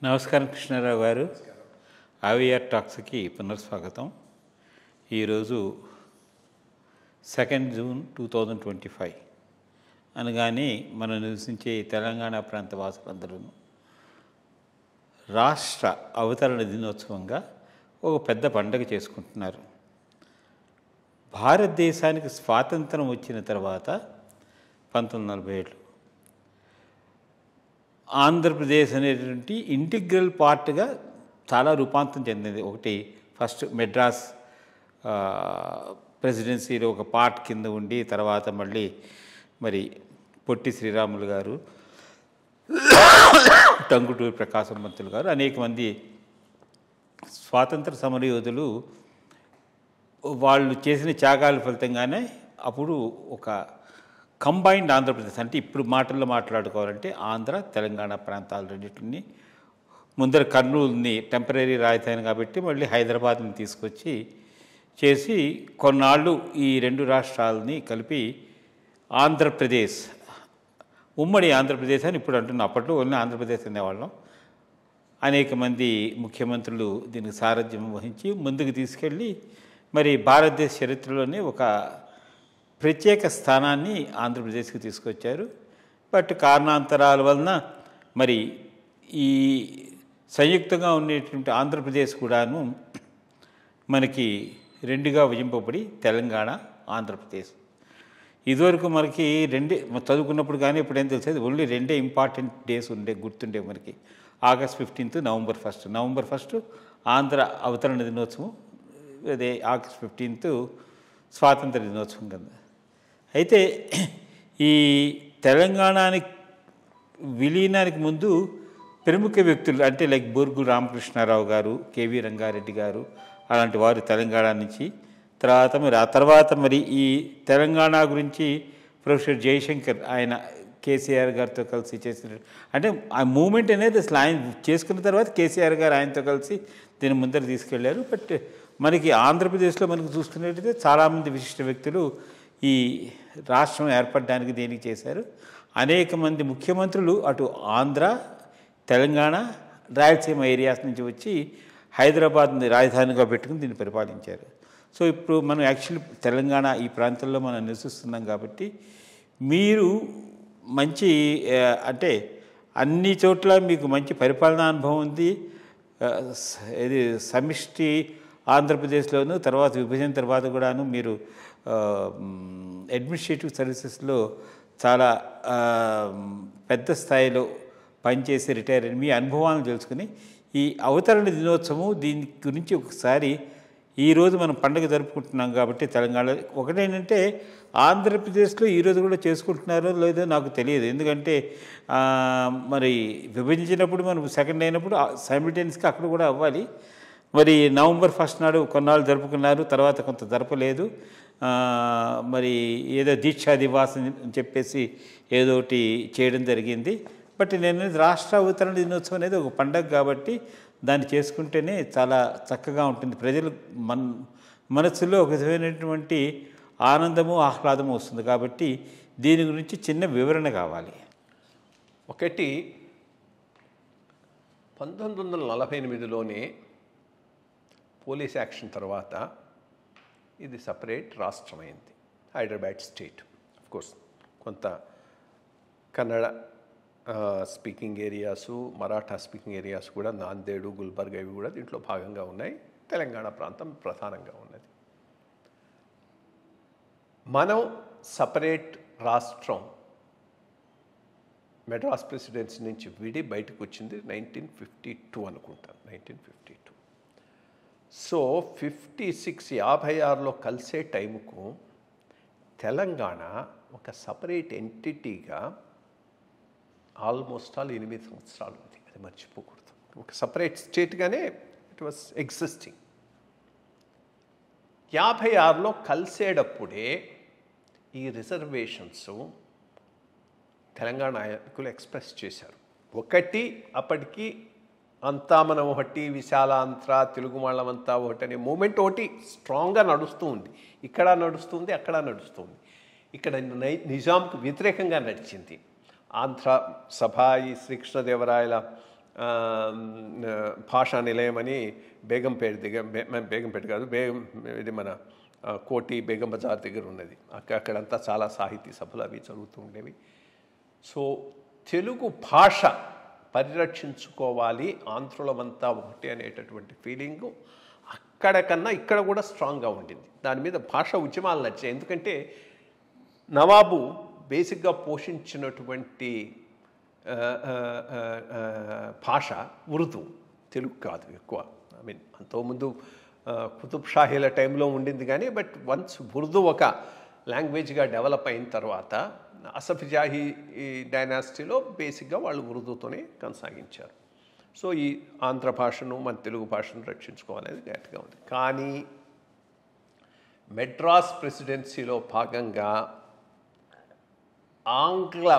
నమస్కారం కృష్ణారావు గారు. ఆవిఆర్ టాక్స్కి పునఃస్వాగతం. ఈరోజు 2 జూన్ 2025 అనగానే మనం నివసించే తెలంగాణ ప్రాంత వాసులందరూ రాష్ట్ర అవతరణ దినోత్సవంగా ఒక పెద్ద పండుగ చేసుకుంటున్నారు. భారతదేశానికి స్వాతంత్రం వచ్చిన తర్వాత 1947 ఆంధ్రప్రదేశ్ అనేటువంటి ఇంటిగ్రల్ పార్ట్గా చాలా రూపాంతరం చెందింది. ఒకటి ఫస్ట్ మెడ్రాస్ ప్రెసిడెన్సీలో ఒక పార్ట్ కింద ఉండి, తర్వాత మళ్ళీ మరి పొట్టి శ్రీరాములు గారు, టంగుటూరి ప్రకాశం పంతులు గారు, అనేక మంది స్వాతంత్ర సమరయోధులు వాళ్ళు చేసిన త్యాగాల ఫలితంగానే అప్పుడు ఒక కంబైన్డ్ ఆంధ్రప్రదేశ్, అంటే ఇప్పుడు మాటల్లో మాట్లాడుకోవాలంటే ఆంధ్ర తెలంగాణ ప్రాంతాలు రెండింటిని, ముందర కర్నూలుని టెంపరీ రాజధాని కాబట్టి మళ్ళీ హైదరాబాద్ని తీసుకొచ్చి చేసి కొన్నాళ్ళు ఈ రెండు రాష్ట్రాలని కలిపి ఆంధ్రప్రదేశ్, ఉమ్మడి ఆంధ్రప్రదేశ్ అని ఇప్పుడు అంటున్నాం. అప్పట్లో ఓన్లీ ఆంధ్రప్రదేశ్ అనేవాళ్ళం. అనేక మంది ముఖ్యమంత్రులు దీనికి సారథ్యం వహించి ముందుకు తీసుకెళ్ళి మరి భారతదేశ చరిత్రలోనే ఒక ప్రత్యేక స్థానాన్ని ఆంధ్రప్రదేశ్కి తీసుకొచ్చారు. బట్ కారణాంతరాల వలన మరి ఈ సంయుక్తంగా ఉండేటువంటి ఆంధ్రప్రదేశ్ కూడాను మనకి రెండుగా విభజింపబడి తెలంగాణ, ఆంధ్రప్రదేశ్. ఇదివరకు మనకి రెండే చదువుకున్నప్పుడు కానీ ఇప్పుడు ఏం తెలిసేది, ఓన్లీ రెండే ఇంపార్టెంట్ డేస్ గుర్తుండే మనకి. August 15, November 1. నవంబర్ 1 ఆంధ్ర అవతరణ దినోత్సవం, అదే ఆగస్ట్ 15 స్వాతంత్ర దినోత్సవం కదా. అయితే ఈ తెలంగాణకి విలీనానికి ముందు ప్రముఖ వ్యక్తులు అంటే లైక్ బూర్గు రామకృష్ణారావు గారు, కేవీ రంగారెడ్డి గారు అలాంటి వారు తెలంగాణ నుంచి, తర్వాత మరి ఈ తెలంగాణ గురించి ప్రొఫెసర్ జయశంకర్, ఆయన కేసీఆర్ గారితో కలిసి చేసిన, అంటే ఆ మూమెంట్ అనేది అసలు ఆయన చేసుకున్న తర్వాత కేసీఆర్ గారు ఆయనతో కలిసి దీని ముందర తీసుకెళ్లారు. బట్ మనకి ఆంధ్రప్రదేశ్లో మనకు చూసుకున్నట్టయితే చాలామంది విశిష్ట వ్యక్తులు ఈ రాష్ట్రం ఏర్పడడానికి దేనికి చేశారు. అనేక మంది ముఖ్యమంత్రులు అటు ఆంధ్ర, తెలంగాణ, రాయలసీమ ఏరియాస్ నుంచి వచ్చి హైదరాబాద్ని రాజధానిగా పెట్టుకుని దీన్ని పరిపాలించారు. సో ఇప్పుడు మనం యాక్చువల్లీ తెలంగాణ ఈ ప్రాంతంలో మనం నివసిస్తున్నాం కాబట్టి మీరు మంచి అంటే అన్ని చోట్ల మీకు మంచి పరిపాలనా అనుభవం ఉంది. ఇది సమిష్టి ఆంధ్రప్రదేశ్లోను, తర్వాత విభజన తర్వాత కూడాను మీరు అడ్మినిస్ట్రేటివ్ సర్వీసెస్లో చాలా పెద్ద స్థాయిలో పనిచేసి రిటైర్ అయిన మీ అనుభవాలను తెలుసుకుని ఈ అవతరణ దినోత్సవం దీని గురించి ఒకసారి ఈరోజు మనం పండుగ జరుపుకుంటున్నాం కాబట్టి తెలంగాణ ఒకటేంటంటే ఆంధ్రప్రదేశ్లో ఈరోజు కూడా చేసుకుంటున్నారో లేదో నాకు తెలియదు. ఎందుకంటే మరి విభజించినప్పుడు మనం సెకండ్ అయినప్పుడు సైమిల్టేనియస్గా అక్కడ కూడా అవ్వాలి. మరి నవంబర్ 1 నాడు కొన్నాళ్ళు జరుపుకున్నారు, తర్వాత కొంత జరపలేదు. మరి ఏదో దీక్షా దివాస్ అని చెప్పేసి ఏదో ఒకటి చేయడం జరిగింది. బట్ నేను రాష్ట్ర అవతరణ దినోత్సవం అనేది ఒక పండగ కాబట్టి దాన్ని చేసుకుంటేనే చాలా చక్కగా ఉంటుంది. ప్రజలు మనస్సులో ఒక విధమైనటువంటి ఆనందము, ఆహ్లాదము వస్తుంది. కాబట్టి దీని గురించి చిన్న వివరణ కావాలి. ఒకటి 1948లోనే పోలీస్ యాక్షన్ తర్వాత ఇది సపరేట్ రాష్ట్రమైంది, హైదరాబాద్ స్టేట్. కోర్స్ కొంత Kannada speaking areas, Maratha speaking areas కూడా, నాందేడు, గుల్బర్గా ఇవి కూడా దీంట్లో భాగంగా ఉన్నాయి. తెలంగాణ ప్రాంతం ప్రధానంగా ఉన్నది. మనం సపరేట్ రాష్ట్రం మెడ్రాస్ ప్రెసిడెన్సీ నుంచి విడి బయటకు వచ్చింది 1952 అనుకుంటాను, 1952. సో 56 కలిసే టైంకు తెలంగాణ ఒక సపరేట్ ఎంటిటీగా ఆల్మోస్ట్ 8 సంవత్సరాలు ఉంది. అది మర్చిపోకూడదు. ఒక సపరేట్ స్టేట్గానే ఇట్ వాస్ ఎగ్జిస్టింగ్. 56లో కలిసేటప్పుడే ఈ రిజర్వేషన్స్ తెలంగాణ నాయకులు ఎక్స్ప్రెస్ చేశారు. ఒకటి అప్పటికి అంతా మనం ఒకటి, విశాలాంధ్ర, తెలుగు వాళ్ళమంతా ఒకటి అనే మూమెంట్ ఒకటి స్ట్రాంగ్గా నడుస్తూ ఉంది. ఇక్కడ నడుస్తుంది, అక్కడ నడుస్తుంది. ఇక్కడ నిజాంకు వ్యతిరేకంగా నడిచింది. ఆంధ్ర సభ, ఈ శ్రీకృష్ణదేవరాయల భాషా నిలయం అని బేగంపేట దగ్గర, బేగంపేట కాదు, ఇది మన కోటి బేగం బజార్ దగ్గర ఉన్నది. అక్కడంతా చాలా సాహితీ సభలు అవి జరుగుతూ ఉండేవి. సో తెలుగు భాష పరిరక్షించుకోవాలి, ఆంధ్రులమంతా ఒకటి అనేటటువంటి ఫీలింగు అక్కడ కన్నా ఇక్కడ కూడా స్ట్రాంగ్గా ఉండింది. దాని మీద భాషా ఉద్యమాలు నచ్చాయి. ఎందుకంటే నవాబు బేసిక్గా పోషించినటువంటి భాష ఉర్దూ, తెలుగు కాదు ఎక్కువ. ఐ మీన్ అంతకుముందు కుతుబ్ షాహీల టైంలో ఉండింది కానీ, బట్ వన్స్ ఉర్దూ ఒక లాంగ్వేజ్గా డెవలప్ అయిన తర్వాత అసఫ్ జాహీ డైనాసిటీలో బేసిక్గా వాళ్ళు ఉర్దూతోనే కొనసాగించారు. సో ఈ ఆంధ్ర భాషను మన తెలుగు భాషను రక్షించుకోవాలనేది గట్టిగా ఉంది. కానీ మెడ్రాస్ ప్రెసిడెన్సీలో భాగంగా ఆంగ్ల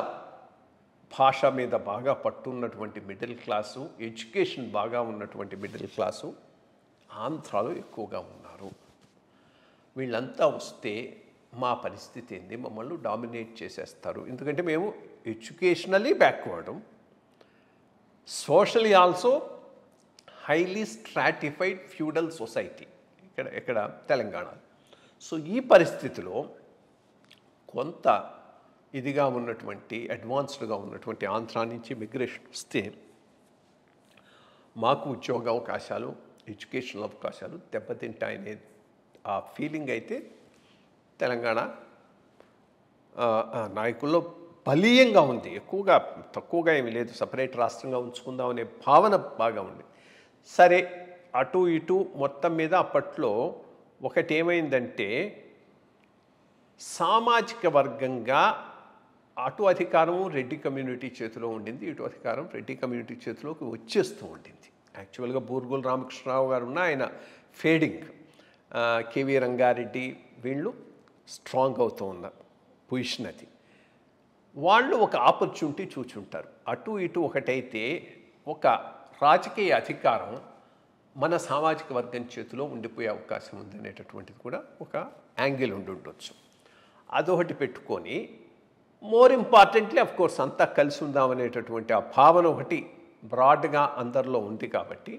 భాష మీద బాగా పట్టున్నటువంటి మిడిల్ క్లాసు, ఎడ్యుకేషన్ బాగా ఉన్నటువంటి మిడిల్ క్లాసు ఆంధ్రాలో ఎక్కువగా ఉన్నారు. వీళ్ళంతా వస్తే మా పరిస్థితి ఏంది, మమ్మల్ని డామినేట్ చేసేస్తారు. ఎందుకంటే మేము educationally backward, socially also highly stratified feudal society ఇక్కడ తెలంగాణ. సో ఈ పరిస్థితిలో కొంత ఇదిగా ఉన్నటువంటి అడ్వాన్స్డ్గా ఉన్నటువంటి ఆంధ్రా నుంచి మిగ్రేషన్ వస్తే మాకు ఉద్యోగ అవకాశాలు, ఎడ్యుకేషనల్ అవకాశాలు దెబ్బతింటాయనే ఆ ఫీలింగ్ అయితే తెలంగాణ నాయకుల్లో బలీయంగా ఉంది. తక్కువగా ఏమీ లేదు. సపరేట్ రాష్ట్రంగా ఉంచుకుందాం అనే భావన బాగా ఉంది. సరే, అటు ఇటు మొత్తం మీద అప్పట్లో ఒకటి ఏమైందంటే, సామాజిక వర్గంగా అటు అధికారం రెడ్డి కమ్యూనిటీ చేతిలో ఉండింది, ఇటు అధికారం రెడ్డి కమ్యూనిటీ చేతిలోకి వచ్చేస్తూ ఉండింది. యాక్చువల్గా బూర్గుల రామకృష్ణరావు గారు ఉన్న ఆయన ఫేడింగ్, కేవీ రంగారెడ్డి వీళ్ళు స్ట్రాంగ్ అవుతూ ఉన్న పొజిషన్ అది. వాళ్ళు ఒక ఆపర్చునిటీ చూచుంటారు. అటు ఇటు ఒకటైతే ఒక రాజకీయ అధికారం మన సామాజిక వర్గం చేతిలో ఉండిపోయే అవకాశం ఉందనేటటువంటిది కూడా ఒక యాంగిల్ ఉండొచ్చు. అదొకటి పెట్టుకొని, మోర్ ఇంపార్టెంట్లీ అఫ్ కోర్స్ అంతా కలిసి ఉందామనేటటువంటి ఆ భావన ఒకటి బ్రాడ్గా అందరిలో ఉంది. కాబట్టి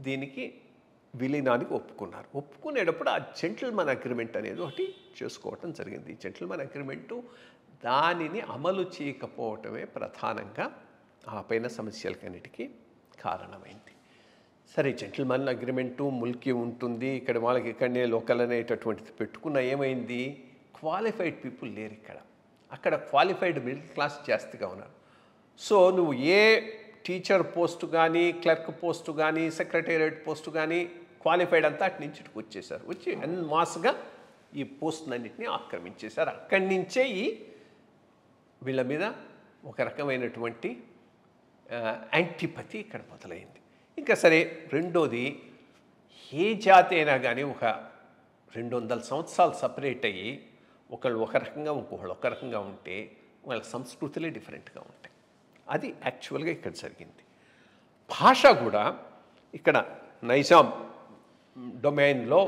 దీనికి విలీనానికి ఒప్పుకున్నారు. ఒప్పుకునేటప్పుడు ఆ జెంటిల్మెన్ అగ్రిమెంట్ అనేది ఒకటి చేసుకోవటం జరిగింది. జెంటిల్మెన్ అగ్రిమెంటు దానిని అమలు చేయకపోవటమే ప్రధానంగా ఆ పైన సమస్యలకన్నిటికీ కారణమైంది. సరే, జెంటిల్మెన్ అగ్రిమెంటు ముల్కీ ఉంటుంది, ఇక్కడ వాళ్ళకి ఇక్కడనే లోకల్ అనేటటువంటిది పెట్టుకున్న ఏమైంది, క్వాలిఫైడ్ పీపుల్ లేరు ఇక్కడ. అక్కడ క్వాలిఫైడ్ మిడిల్ క్లాస్ జాస్తిగా ఉన్నారు. సో నువ్వు ఏ టీచర్ పోస్టు కానీ, క్లర్క్ పోస్టు కానీ, సెక్రటేరియట్ పోస్టు కానీ క్వాలిఫైడ్ అంతా అటు నుంచి ఇటుకు వచ్చేసారు. వచ్చి మాస్గా ఈ పోస్టులన్నింటినీ ఆక్రమించేశారు. అక్కడి నుంచే వీళ్ళ మీద ఒక రకమైనటువంటి యాంటిపతి ఇక్కడ మొదలైంది. ఇంకా సరే, రెండోది, ఏ జాతి అయినా కానీ ఒక 200 సంవత్సరాలు సపరేట్ అయ్యి ఒకళ్ళు ఒక రకంగా ఇంకొకళ్ళు ఒక రకంగా ఉంటే వాళ్ళ సంస్కృతులే డిఫరెంట్గా ఉంటాయి. అది యాక్చువల్గా ఇక్కడ జరిగింది. భాష కూడా ఇక్కడ నైజాం డొమైన్లో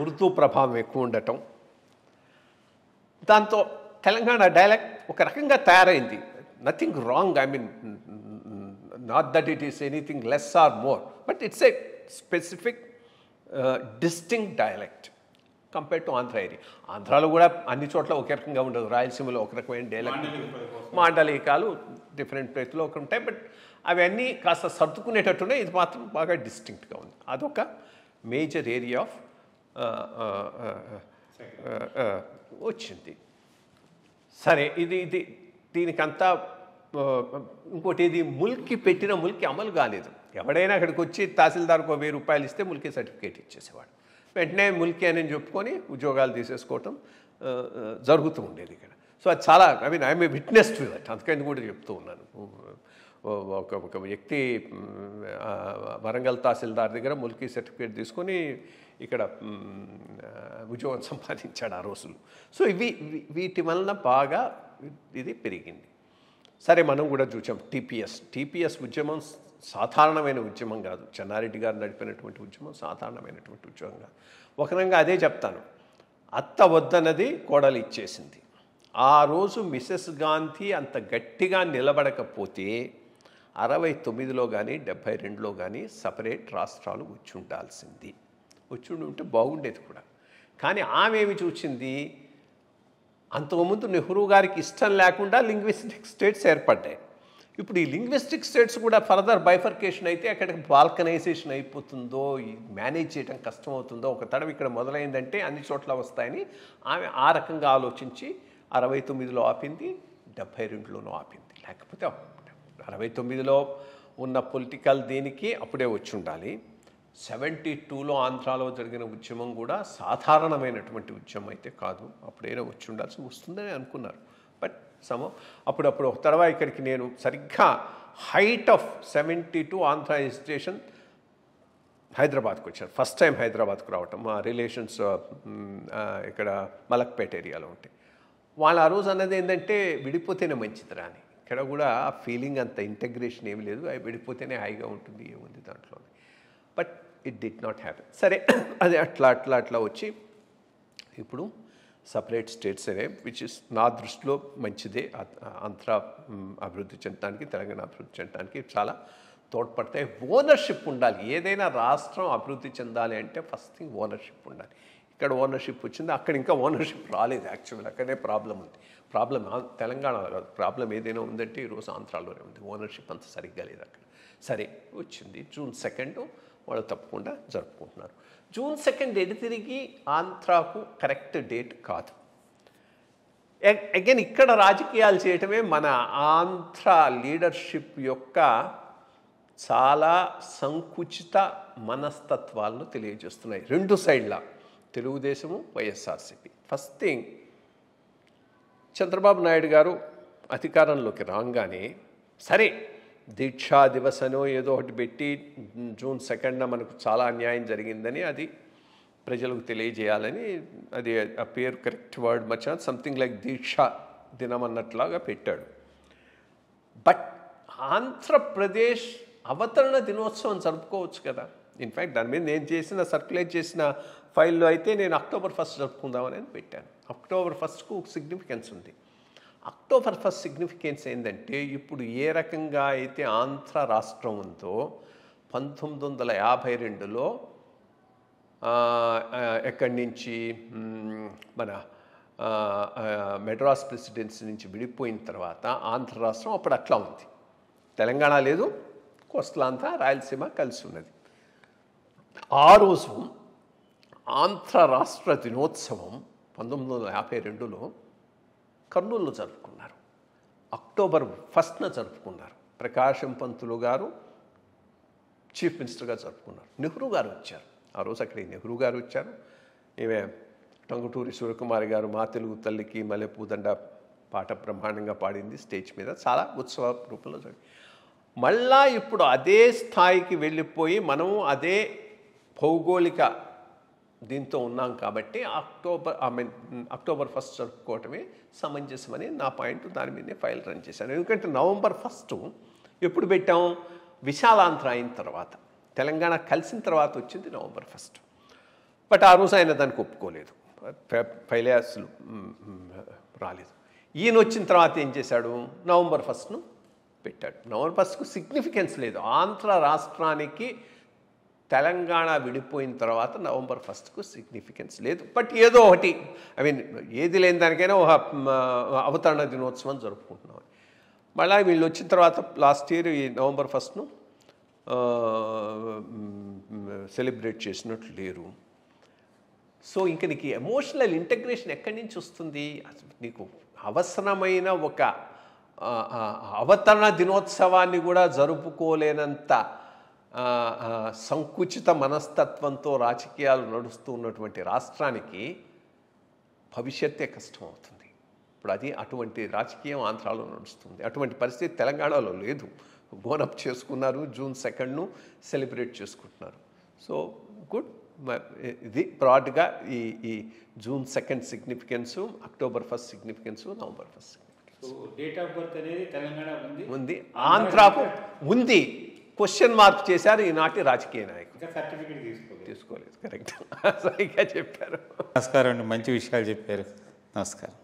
ఉర్దూ ప్రభావం ఎక్కువ ఉండటం, దాంతో తెలంగాణ డైలెక్ట్ ఒక రకంగా తయారైంది. Nothing wrong, I mean not that it is anything less or more, but it's a specific distinct dialect compare to Andhra area. ఆంధ్రాలో కూడా అన్ని చోట్ల ఒకే రకంగా ఉండదు. రాయలసీమలో ఒక రకమైన డైలెక్ట్, మాండలికాలు డిఫరెంట్ ప్లేస్లో ఒక ఉంటాయి. బట్ అవన్నీ కాస్త సర్దుకునేటట్టునే, ఇది మాత్రం బాగా డిస్టింక్ట్గా ఉంది. అదొక మేజర్ ఏరియా ఆఫ్ వచ్చింది. సరే, ఇది దీనికంతా ఇంకోటి, ఇది ముల్కి పెట్టిన ముల్కి అమలు కాలేదు. ఎవడైనా అక్కడికి వచ్చి తహసీల్దార్కు 1000 రూపాయలు ఇస్తే ముల్కి సర్టిఫికేట్ ఇచ్చేసేవాడు. వెంటనే ముల్కి అని చెప్పుకొని ఉద్యోగాలు తీసేసుకోవటం జరుగుతూ ఉండేది ఇక్కడ. సో అది చాలా, I'm a witness to that, అందుకని కూడా చెప్తూ ఉన్నాను. ఒక వ్యక్తి వరంగల్ తహసీల్దార్ దగ్గర ముల్కీ సర్టిఫికేట్ తీసుకొని ఇక్కడ ఉద్యోగం సంపాదించాడు ఆ రోజులు. సో వీటి వలన బాగా ఇది పెరిగింది. సరే, మనం కూడా చూసాం టీపీఎస్ ఉద్యమం సాధారణమైన ఉద్యమం కాదు. చెన్నారెడ్డి గారు నడిపినటువంటి ఉద్యమం సాధారణమైనటువంటి ఉద్యమం కాదు. ఒక రకంగా అదే చెప్తాను, అత్త వద్దన్నది కోడలు ఇచ్చేసింది. ఆ రోజు మిసెస్ గాంధీ అంత గట్టిగా నిలబడకపోతే 69లో కానీ 72లో కానీ సపరేట్ రాష్ట్రాలు వచ్చి ఉండాల్సింది, వచ్చి ఉంటే బాగుండేది కూడా. కానీ ఆమె ఏమి చూసింది, అంతకుముందు నెహ్రూ గారికి ఇష్టం లేకుండా లింగ్విస్టిక్ స్టేట్స్ ఏర్పడ్డాయి. ఇప్పుడు ఈ లింగ్విస్టిక్ స్టేట్స్ కూడా ఫర్దర్ బైఫర్కేషన్ అయితే అక్కడికి బాల్కనైజేషన్ అయిపోతుందో, మేనేజ్ చేయడం కష్టం అవుతుందో, ఒక తడవ ఇక్కడ మొదలైందంటే అన్ని చోట్ల వస్తాయని ఆమె ఆ రకంగా ఆలోచించి 69లో ఆపింది, 72లోనూ ఆపింది. లేకపోతే 69లో ఉన్న పొలిటికల్ దీనికి అప్పుడే వచ్చి ఉండాలి. 72లో ఆంధ్రాలో జరిగిన ఉద్యమం కూడా సాధారణమైనటువంటి ఉద్యమం అయితే కాదు, అప్పుడైనా వచ్చి ఉండాల్సి వస్తుందని అనుకున్నారు. బట్ అప్పుడప్పుడు ఒక తర్వాత ఇక్కడికి నేను సరిగ్గా హైట్ ఆఫ్ 72 ఆంధ్ర ఎజిటేషన్ హైదరాబాద్కి వచ్చాను. ఫస్ట్ టైం హైదరాబాద్కు రావటం, మా రిలేషన్స్ ఇక్కడ మలక్పేట ఏరియాలో ఉంటాయి. వాళ్ళు ఆ రోజు అన్నది ఏంటంటే విడిపోతేనే మంచిదిరా అని. ఇక్కడ కూడా ఆ ఫీలింగ్ అంత ఇంటగ్రేషన్ ఏమి లేదు, అవి విడిపోతేనే హాయిగా ఉంటుంది, ఏముంది దాంట్లో. But it did not happen. సరే, అది అట్లా వచ్చి ఇప్పుడు సపరేట్ స్టేట్స్ అనే విచ్ ఇస్ నా దృష్టిలో మంచిదే. ఆంధ్ర అభివృద్ధి చెందడానికి, తెలంగాణ అభివృద్ధి చెందడానికి చాలా తోడ్పడతాయి. ఓనర్షిప్ ఉండాలి. ఏదైనా రాష్ట్రం అభివృద్ధి చెందాలి అంటే ఫస్ట్ థింగ్ ఓనర్షిప్ ఉండాలి. ఇక్కడ ఓనర్షిప్ వచ్చింది, అక్కడ ఇంకా ఓనర్షిప్ రాలేదు. యాక్చువల్ అక్కడే ప్రాబ్లం ఉంది. ప్రాబ్లం తెలంగాణలో కాదు, ప్రాబ్లం ఏదైనా ఉందంటే ఈరోజు ఆంధ్రాలోనే ఉంది. ఓనర్షిప్ అంత సరిగ్గా లేదు అక్కడ. సరే, వచ్చింది June 2 వాళ్ళు తప్పకుండా జరుపుకుంటున్నారు. June 2 ఎటు తిరిగి ఆంధ్రాకు కరెక్ట్ డేట్ కాదు. అగైన్ ఇక్కడ రాజకీయాలు చేయటమే మన ఆంధ్ర లీడర్షిప్ యొక్క చాలా సంకుచిత మనస్తత్వాలను తెలియజేస్తున్నాయి రెండు సైడ్ల, తెలుగుదేశము, వైఎస్ఆర్సీపీ. ఫస్ట్ థింగ్, చంద్రబాబు నాయుడు గారు అధికారంలోకి రాగానే సరే దీక్షా దివస్ అనో ఏదో ఒకటి పెట్టి June 2 మనకు చాలా అన్యాయం జరిగిందని అది ప్రజలకు తెలియజేయాలని, అది ఆ పేరు కరెక్ట్ వర్డ్ మచ్చా సంథింగ్ లైక్ దీక్షా దినం అన్నట్లాగా పెట్టాడు. బట్ ఆంధ్రప్రదేశ్ అవతరణ దినోత్సవం జరుపుకోవచ్చు కదా. ఇన్ఫ్యాక్ట్ దాని మీద నేను సర్క్యులేట్ చేసిన ఫైల్లో అయితే నేను October 1 జరుపుకుందామని పెట్టాను. October 1కు సిగ్నిఫికెన్స్ ఉంది. October 1 సిగ్నిఫికెన్స్ ఏంటంటే, ఇప్పుడు ఏ రకంగా అయితే ఆంధ్ర రాష్ట్రం ఉందో 1952లో ఎక్కడి నుంచి మన మెడ్రాస్ ప్రెసిడెన్సీ నుంచి విడిపోయిన తర్వాత ఆంధ్ర రాష్ట్రం అప్పుడు అట్లా ఉంది. తెలంగాణ లేదు, కోస్టలాంధ్ర, రాయలసీమ కలిసి ఉన్నది. ఆ రోజు ఆంధ్ర రాష్ట్ర దినోత్సవం 1952లో కర్నూలులో జరుపుకున్నారు. October 1న జరుపుకున్నారు. ప్రకాశం పంతులు గారు చీఫ్ మినిస్టర్గా జరుపుకున్నారు. నెహ్రూ గారు వచ్చారు ఆ రోజు. అక్కడికి నెహ్రూ గారు వచ్చారు. ఈమె టంగుటూరి సూర్యకుమారి గారు మా తెలుగు తల్లికి మల్లెపూదండ పాట బ్రహ్మాండంగా పాడింది స్టేజ్ మీద, చాలా ఉత్సవ రూపంలో జరిగింది. మళ్ళా ఇప్పుడు అదే స్థాయికి వెళ్ళిపోయి మనము అదే భౌగోళిక దీంతో ఉన్నాం కాబట్టి October 1 జరుపుకోవటమే సమంజసమని నా పాయింట్. దాని మీదే ఫైల్ రన్ చేశాను. ఎందుకంటే November 1 ఎప్పుడు పెట్టాం, విశాలాంధ్ర అయిన తర్వాత, తెలంగాణ కలిసిన తర్వాత వచ్చింది November 1. బట్ ఆ రోజు ఆయన దానికి ఒప్పుకోలేదు, ఫైలే అసలు రాలేదు. ఈయన వచ్చిన తర్వాత ఏం చేశాడు, November 1ను పెట్టాడు. November 1కు సిగ్నిఫికెన్స్ లేదు. ఆంధ్ర రాష్ట్రానికి తెలంగాణ విడిపోయిన తర్వాత November 1కు సిగ్నిఫికెన్స్ లేదు. బట్ ఏదో ఒకటి, ఏది లేని దానికైనా ఒక అవతరణ దినోత్సవం జరుపుకుంటున్నాం. మళ్ళీ వీళ్ళు వచ్చిన తర్వాత లాస్ట్ ఇయర్ ఈ November 1ను సెలబ్రేట్ చేసినట్లు లేరు. సో ఇంక నీకు ఎమోషనల్ ఇంటగ్రేషన్ ఎక్కడి నుంచి వస్తుంది? నీకు అవసరమైన ఒక అవతరణ దినోత్సవాన్ని కూడా జరుపుకోలేనంత సంకుచిత మనస్తత్వంతో రాజకీయాలు నడుస్తూ ఉన్నటువంటి రాష్ట్రానికి భవిష్యత్తే కష్టం అవుతుంది. ఇప్పుడు అది అటువంటి రాజకీయం ఆంధ్రాలో నడుస్తుంది. అటువంటి పరిస్థితి తెలంగాణలో లేదు. బోనప్ చేసుకున్నారు, June 2ను సెలబ్రేట్ చేసుకుంటున్నారు. So good. ఇది బ్రాడ్గా ఈ June 2 సిగ్నిఫికెన్సు, October 1 సిగ్నిఫికెన్సు, November 1 significance. Date of birth అనేది తెలంగాణ ఉంది, ఆంధ్రాకు ఉంది. క్వశ్చన్ మార్క్ చేశారు ఈనాటి రాజకీయ నాయకులు. సర్టిఫికేట్ తీసుకోలేదు. కరెక్ట్, సరిగ్గా చెప్పారు. నమస్కారం అండి, మంచి విషయాలు చెప్పారు. నమస్కారం.